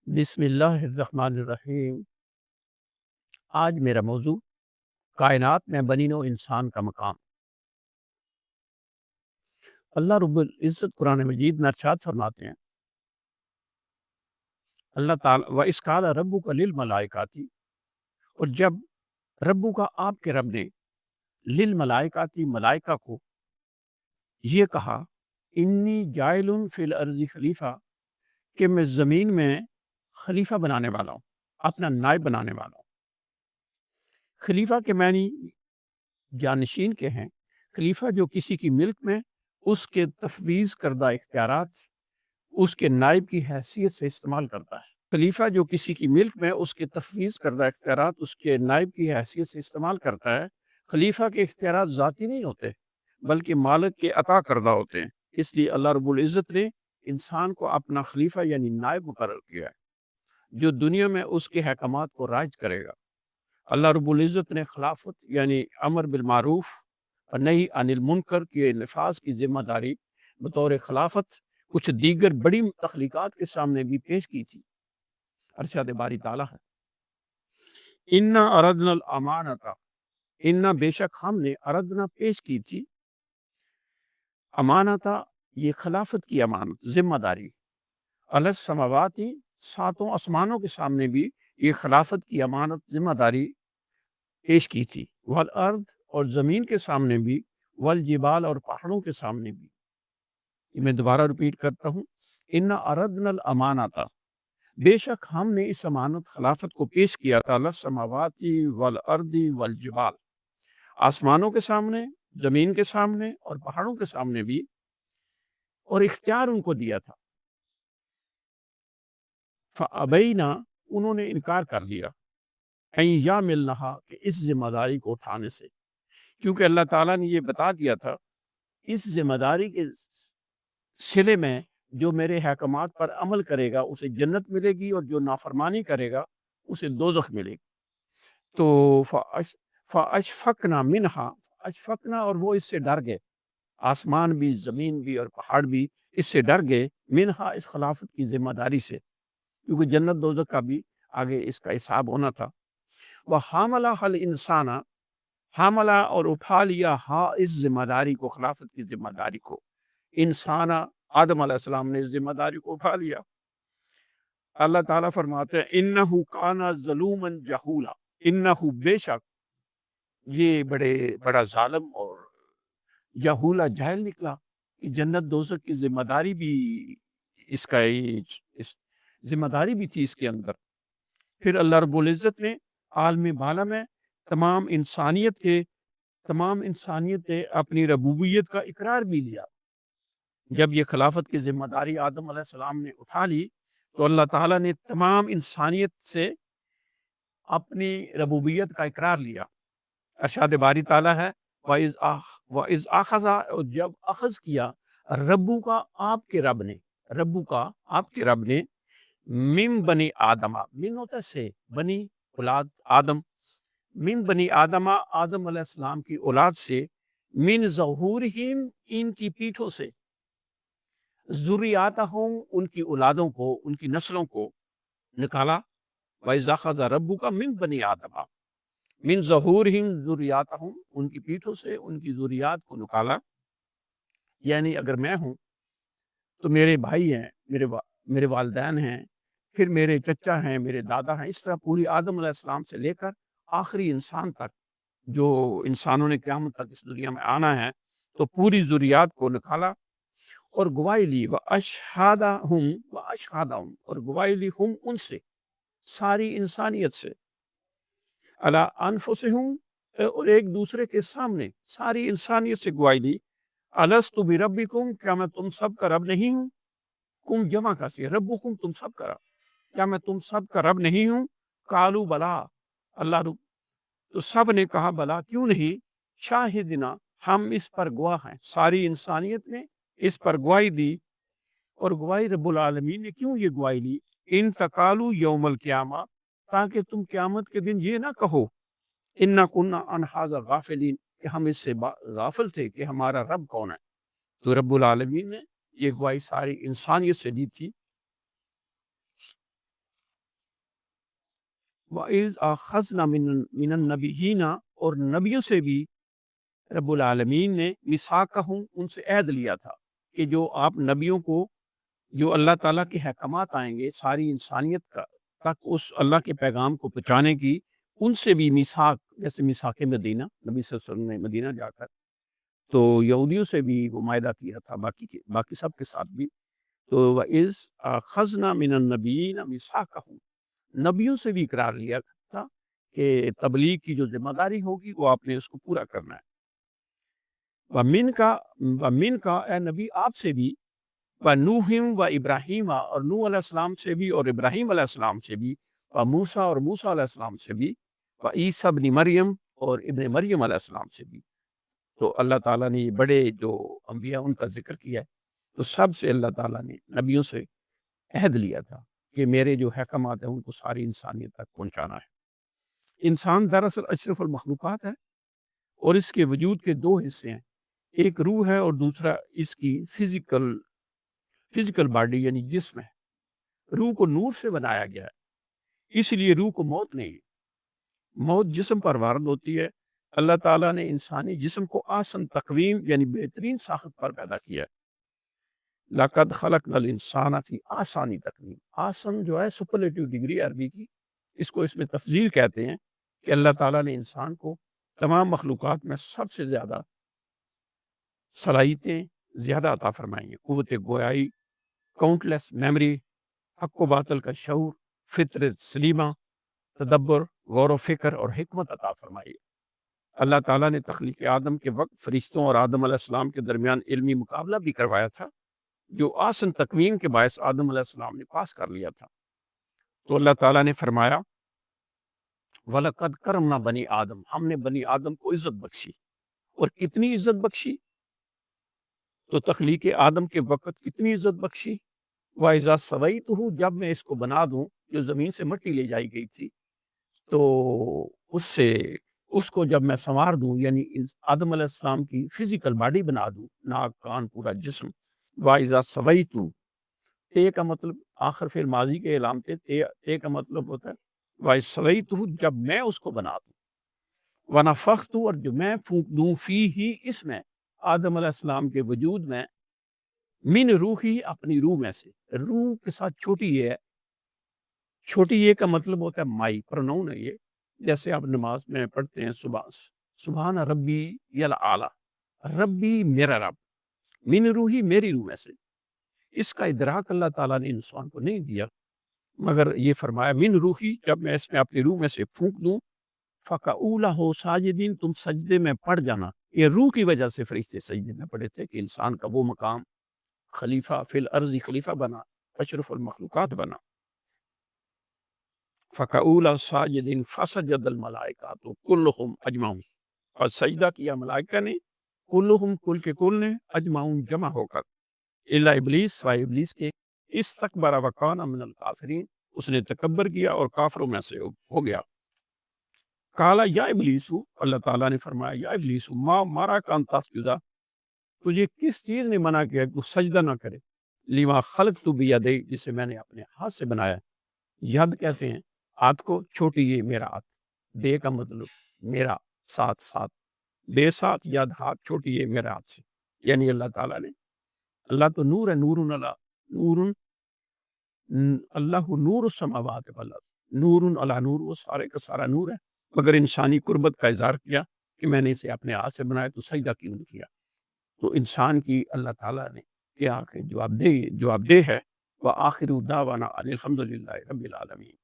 بسم اللہ الرحمن الرحیم۔ آج میرا موضوع کائنات میں بنی نوع انسان کا مقام۔ اللہ رب العزت قرآن مجید میں ارشاد فرماتے ہیں، اللہ تعالیٰ وَإِذْ قَالَ رَبُّكَ لِلْمَلَائِكَةِ، اور جب ربو کا آپ کے رب نے للملائکاتی ملائکہ کو یہ کہا، انی جائل فی الارض خلیفہ، کہ میں زمین میں خلیفہ بنانے والا ہوں، اپنا نائب بنانے والا ہوں۔ خلیفہ کے معنی جانشین کے ہیں۔ خلیفہ جو کسی کی ملک میں اس کے تفویض کردہ اختیارات اس کے نائب کی حیثیت سے استعمال کرتا ہے۔ خلیفہ جو کسی کی ملک میں اس کے تفویض کردہ اختیارات اس کے نائب کی حیثیت سے استعمال کرتا ہے۔ خلیفہ کے اختیارات ذاتی نہیں ہوتے بلکہ مالک کے عطا کردہ ہوتے ہیں۔ اس لیے اللہ رب العزت نے انسان کو اپنا خلیفہ یعنی نائب مقرر کیا ہے جو دنیا میں اس کے حکمات کو رائج کرے گا۔ اللہ رب العزت نے خلافت یعنی امر بالمعروف اور نہی عن المنکر کے نفاذ کی ذمہ داری بطور خلافت کچھ دیگر بڑی تخلیقات کے سامنے بھی پیش کی تھی۔ ارشاد باری تعالیٰ ہے، اِنَّا أَرَدْنَا الْأَمَانَةَ، اِنَّا بے شک ہم نے اردنا پیش کی تھی، امانتا یہ خلافت کی امانت ذمہ داری، علی السماواتی ساتوں آسمانوں کے سامنے بھی یہ خلافت کی امانت ذمہ داری پیش کی تھی، والارض اور زمین کے سامنے بھی، والجبال اور پہاڑوں کے سامنے بھی۔ میں دوبارہ ریپیٹ کرتا ہوں، اِنَّا أَرَدْنَا الْأَمَانَةَ، بے شک ہم نے اس امانت خلافت کو پیش کیا تھا، علی السماواتی والارض والجبال، آسمانوں کے سامنے، زمین کے سامنے اور پہاڑوں کے سامنے بھی، اور اختیار ان کو دیا تھا۔ فَأَبَيْنَا، انہوں نے انکار کر دیا، اَن يَحْمِلْنَهَا، کہ اس ذمہ داری کو اٹھانے سے، کیونکہ اللہ تعالیٰ نے یہ بتا دیا تھا اس ذمہ داری کے صلے میں جو میرے حکمات پر عمل کرے گا اسے جنت ملے گی، اور جو نافرمانی کرے گا اسے دوزخ ملے گی۔ تو فَأَشْفَقْنَا مِنْهَا، اشفقنا، اور وہ اس سے ڈر گئے، آسمان بھی، زمین بھی اور پہاڑ بھی اس سے ڈر گئے، منہا اس خلافت کی ذمہ داری سے، کیونکہ جنت دوزخ کا بھی آگے اس کا حساب ہونا تھا۔ وَحَامَلَهَا الْإِنسَانَ، حاملہ اور اٹھا لیا ہا اس ذمہ داری کو، خلافت کی ذمہ داری کو، انسان آدم علیہ السلام نے اس ذمہ داری کو اٹھا لیا۔ اللہ تعالیٰ فرماتے ہیں، اِنَّهُ كَانَ ظَلُومًا جَهُولًا، اِنَّهُ بے شک یہ بڑا ظالم اور جہولہ جاہل نکلا کہ جنت دوزخ کی ذمہ داری بھی اس ذمہ داری بھی تھی اس کے اندر۔ پھر اللہ رب العزت نے عالم بالا میں تمام انسانیت نے اپنی ربوبیت کا اقرار بھی لیا۔ جب یہ خلافت کی ذمہ داری آدم علیہ السلام نے اٹھا لی تو اللہ تعالیٰ نے تمام انسانیت سے اپنی ربوبیت کا اقرار لیا۔ ارشاد باری تعالیٰ ہے، وَإِذْ أَخَذَ، اور جب اخذ کیا ربو کا آپ کے رب نے، من بنی آدم، من ہوتا سے بنی اولاد آدم، من بنی آدم آدم علیہ السلام کی اولاد سے، من ظہورہم ان کی پیٹھوں سے، ذریاتہم ان کی اولادوں کو، ان کی نسلوں کو نکالا۔ وَإِذْ أَخَذَ رَبُّكَ مِن بَنِي آدَمَ من ظہورہم ذریاتہم، ان کی پیٹھوں سے ان کی ذریات کو نکالا۔ یعنی اگر میں ہوں تو میرے بھائی ہیں، میرے والدین ہیں، پھر میرے چچا ہیں، میرے دادا ہیں، اس طرح پوری آدم علیہ السلام سے لے کر آخری انسان تک، جو انسانوں نے قیامت تک اس دنیا میں آنا ہے، تو پوری ذریات کو نکالا اور گواہی لی، وَأَشْهَدَهُمْ، اور گواہی لی ہم ان سے، ساری انسانیت سے، عَلَىٰ أَنفُسِهِمْ، اور ایک دوسرے کے سامنے ساری انسانیت سے گواہی لی، أَلَسْتُ بِرَبِّكُمْ، کیا میں تم سب کا رب نہیں ہوں؟ کم جمع کا سی، ربکم تم سب کا رب، کیا میں تم سب کا رب نہیں ہوں؟ قالوا بلا، اللہ رب، تو سب نے کہا بلا، کیوں نہیں؟ شاہدنا، ہم اس پر گواہ ہیں، ساری انسانیت نے اس پر گواہی دی۔ اور گواہی رب العالمین نے کیوں یہ گواہی لی؟ ان تقالوا یوم القیامہ، تاکہ تم قیامت کے دن یہ نہ کہو، انا کنا عن ھذا غافلین، کہ ہم اس سے غافل تھے کہ ہمارا رب کون ہے۔ تو رب العالمین نے یہ گواہی ساری انسانیت سے دی تھی۔ وَإِذْ أَخَذْنَا مِنَ النَّبِيِّينَ اور نبیوں سے بھی رب العالمین نے میثاقہم ان سے عہد لیا تھا کہ جو آپ نبیوں کو جو اللہ تعالیٰ کے احکامات آئیں گے ساری انسانیت کا تک اس اللہ کے پیغام کو پہنچانے کی، ان سے بھی میثاق، جیسے میثاق مدینہ، نبی صلی اللہ علیہ وسلم نے مدینہ جا کر تو یہودیوں سے بھی وہ معاہدہ کیا تھا، باقی سب کے ساتھ بھی۔ تو وَإِذْ أَخَذْنَا مِنَ النَّبِيِّينَ مِيثَاقَهُمْ، نبیوں سے بھی اقرار لیا تھا کہ تبلیغ کی جو ذمہ داری ہوگی وہ آپ نے اس کو پورا کرنا ہے۔ وَمِن کا اے نبی آپ سے بھی، وَنُوحٍ وَإِبْرَاهِيمَ اور نوح علیہ السلام سے بھی اور ابراہیم علیہ السلام سے بھی، وَموسیٰ اور موسیٰ علیہ السلام سے بھی، وَعیسیٰ ابن مریم اور ابن مریم علیہ السلام سے بھی۔ تو اللہ تعالیٰ نے یہ بڑے جو انبیاء ان کا ذکر کیا ہے، تو سب سے اللہ تعالیٰ نے نبیوں سے عہد لیا تھا کہ میرے جو حکمات ہیں ان کو ساری انسانیت تک پہنچانا ہے۔ انسان دراصل اشرف المخلوقات ہے اور اس کے وجود کے دو حصے ہیں، ایک روح ہے اور دوسرا اس کی فزیکل باڈی یعنی جسم ہے۔ روح کو نور سے بنایا گیا ہے، اس لیے روح کو موت نہیں ہے، موت جسم پر وارد ہوتی ہے۔ اللہ تعالیٰ نے انسانی جسم کو آسن تقویم یعنی بہترین ساخت پر پیدا کیا ہے۔ لَقَدْ خَلَقْنَا الْإِنسَانَ فِي آسانی تقویم، آسن جو ہے سپرلیٹو ڈگری عربی کی، اس کو اس میں تفضیل کہتے ہیں کہ اللہ تعالیٰ نے انسان کو تمام مخلوقات میں سب سے زیادہ صلاحیتیں زیادہ عطا فرمائی ہیں، قوت گویائی، کاؤنٹلیس میموری، حق و باطل کا شعور، فطرت سلیمہ، تدبر، غور و فکر اور حکمت عطا فرمائی ہے۔ اللہ تعالیٰ نے تخلیق آدم کے وقت فرشتوں اور آدم علیہ السلام کے درمیان علمی مقابلہ بھی کروایا تھا، جو آسن تکوین کے باعث آدم علیہ السلام نے پاس کر لیا تھا۔ تو اللہ تعالیٰ نے فرمایا وَلَقَدْ كَرَمْنَا بَنِي آدم، ہم نے بنی آدم کو عزت بخشی، اور کتنی عزت بخشی؟ تو تخلیق آدم کے وقت کتنی عزت بخشی؟ وَإِذَا سَوَيْتُهُ، جب میں اس کو بنا دوں، جو زمین سے مٹی لے جائی گئی تھی، تو اس کو جب میں سنوار دوں، یعنی آدم علیہ السلام کی فزیکل باڈی بنا دوں، ناک کان پورا جسم۔ وَإِذَا سَوَيْتُ، تے کا مطلب آخر فعل ماضی کے علامت، تے کا مطلب ہوتا ہے وَإِذَا سَوَيْتُهُ، جب میں اس کو بنا دوں، وَنَفَخْتُ، اور جو میں پھونک دوں، فِيهِ، اس میں، آدم علیہ السلام کے وجود میں، من روحی، اپنی روح میں سے۔ روح کے ساتھ چھوٹی یہ ہے، چھوٹی یہ کا مطلب ہوتا ہے مائی، پروناؤن ہے یہ، جیسے آپ نماز میں پڑھتے ہیں سبحان ربی الاعلیٰ، ربی میرا رب، من روحی، میری روح میں سے۔ اس کا ادراک اللہ تعالیٰ نے انسان کو نہیں دیا، مگر یہ فرمایا من روحی، جب میں اس میں اپنی روح میں سے پھونک دوں، فَقَعُوا لَهُ ساجدین، تم سجدے میں پڑ جانا۔ یہ روح کی وجہ سے فرشتے سجدے میں پڑے تھے کہ انسان کا وہ مقام خلیفہ فی الارض، خلیفہ بنا، اشرف المخلوقات بنا۔ فَقَعُوا لَهُ ساجدین فَسَجَدَ الْمَلَائِکَةُ كُلُّهُمْ أَجْمَعُونَ، اور سجدہ کیا ملائکہ نے، کلہم، کل کے کل نے، اجمعون، جمع ہو کر، الا ابلیس، سوائے ابلیس کے، استکبر وکان من الکافرین، اس نے تکبر کیا اور کافروں میں سے ہو گیا۔ کالا یا ابلیس، اللہ تعالیٰ نے فرمایا یا ابلیس، مارا کان تسجدا، تجھے کس چیز نے منع کیا کہ تو سجدہ نہ کرے، لیما خلقت بیدی، جسے میں نے اپنے ہاتھ سے بنایا۔ ید کہتے ہیں ہاتھ کو، چھوٹی یہ میرا ہاتھ، بے کا مطلب میرا، ساتھ بے ساتھ، ید ہاتھ، چھوٹی یہ میرا ہاتھ سے، یعنی اللہ تعالیٰ نے، اللہ تو نور ہے، نور اللہ، نور اللہ نور السماوات والارض، نور علی نور، وہ سارے کا سارا نور ہے، مگر انسانی قربت کا اظہار کیا کہ میں نے اسے اپنے ہاتھ سے بنایا، تو سجدہ کیوں نہیں کیا؟ تو انسان کی اللہ تعالیٰ نے کیا کہ جواب دہ ہے، وآخر دعوانا ان الحمد للہ رب العالمین۔